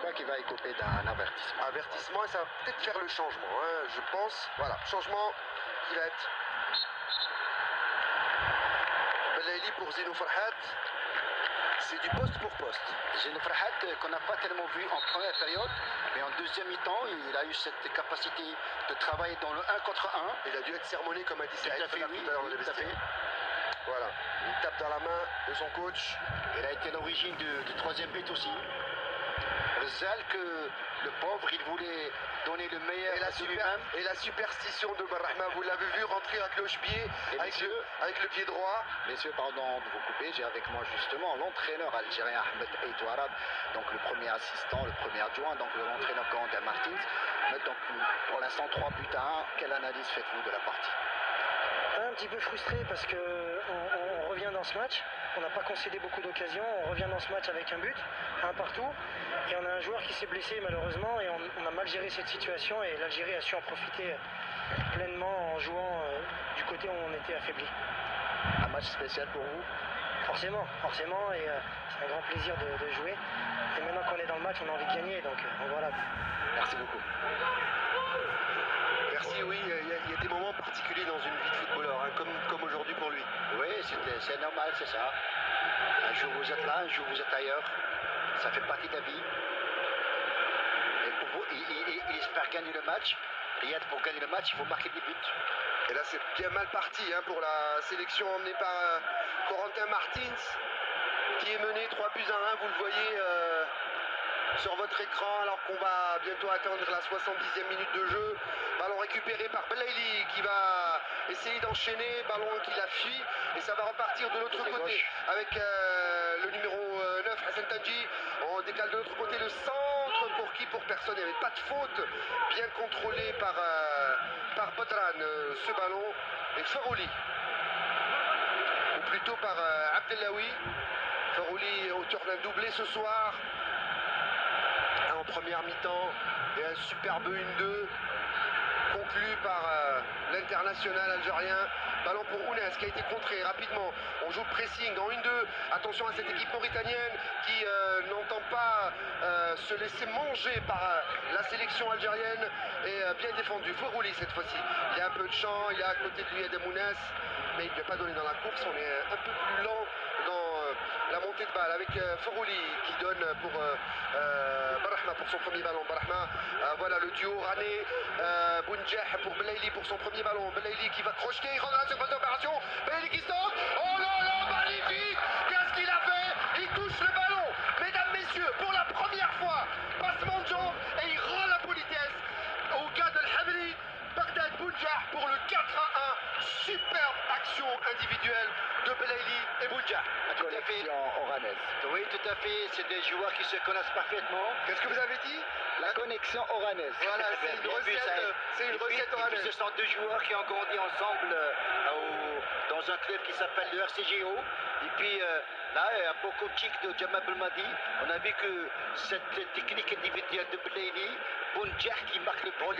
pas qu'il va écoper d'un avertissement. Avertissement, et ça va peut-être faire le changement, hein, je pense. Voilà, changement qui va être Belaïli pour Zeno Farhat. C'est du poste pour poste. Zeno Farhat qu'on n'a pas tellement vu en première période, mais en deuxième mi-temps, il a eu cette capacité de travailler dans le 1 contre 1. Il a dû être sermonné, comme a dit Saïd tout à l'heure dans les vestiaires. Voilà, une tape dans la main de son coach. Il a été à l'origine du troisième but aussi. Rzal, que le pauvre, il voulait donner le meilleur de lui-même. Et la superstition de Barrahma, vous l'avez vu rentrer à cloche-pied avec le pied droit. Messieurs, pardon de vous couper, j'ai avec moi justement l'entraîneur algérien Ahmed Aïtouarab, donc le premier assistant, le premier adjoint, donc l'entraîneur Corentin Martins. Donc pour l'instant 3 buts à 1, quelle analyse faites-vous de la partie? Un petit peu frustré parce qu'on revient dans ce match, on n'a pas concédé beaucoup d'occasions, on revient dans ce match avec un but, un partout, et on a un joueur qui s'est blessé malheureusement, et on a mal géré cette situation, et l'Algérie a su en profiter pleinement en jouant du côté où on était affaibli. Un match spécial pour vous? Forcément, et c'est un grand plaisir de jouer, et maintenant qu'on est dans le match, on a envie de gagner, donc voilà. Merci beaucoup. Merci, oui, il y a des moments particuliers dans une vie de footballeur, hein, comme aujourd'hui pour lui. Oui, c'est normal, c'est ça. Un jour vous êtes là, un jour vous êtes ailleurs. Ça fait partie de la vie. Et pour vous, il espère gagner le match. Et pour gagner le match, il faut marquer des buts. Et là, c'est bien mal parti hein, pour la sélection emmenée par Corentin Martins, qui est mené 3 buts à 1, vous le voyez sur votre écran, alors qu'on va bientôt atteindre la 70e minute de jeu. Ballon récupéré par Belaïli qui va essayer d'enchaîner, ballon qu'il a fui, et ça va repartir de l'autre côté avec le numéro 9, Hassan Tadji. On décale de l'autre côté le centre pour personne, il n'y avait pas de faute, bien contrôlé par Bodran ce ballon, et Farouli, ou plutôt par Abdellaoui. Farouli auteur d'un doublé ce soir en première mi-temps, et un superbe 1-2 conclu par l'international algérien. Ballon pour Ounes qui a été contré rapidement. On joue le pressing en 1-2. Attention à cette équipe mauritanienne qui n'entend pas se laisser manger par la sélection algérienne, et bien défendu. Fourouli cette fois-ci. Il y a un peu de champ, il y a à côté de lui Adem Ounes, mais il ne vient pas donner dans la course. On est un peu plus lent dans la montée de balle avec Fourouli qui donne pour Barrahma pour son premier ballon. Barrahma, voilà le duo Rané, Bounjah pour Belaïli pour son premier ballon. Belaïli qui va crocheter, il rentre dans la surface d'opération. Belaïli qui stoppe. Oh là là, magnifique! Qu'est-ce qu'il a fait? Il touche le ballon. Mesdames, messieurs, pour la première fois, passement de jambe, et il rend la politesse au gars de l'Habri, Bagdad Bounjah pour le 4-1. Superbe action individuelle de Belaïli et Bounjah. Tout à fait. Oranaise. Oui, tout à fait. C'est des joueurs qui se connaissent parfaitement. Qu'est-ce que vous avez dit? La connexion oranaise. Voilà, c'est une recette oranaise. Ce sont deux joueurs qui ont grandi ensemble dans un club qui s'appelle le RCGO. Et puis là, à beaucoup de chic de Jamal Belmadi, on a vu que cette technique individuelle de Belaïli, Bounjah qui marque le but.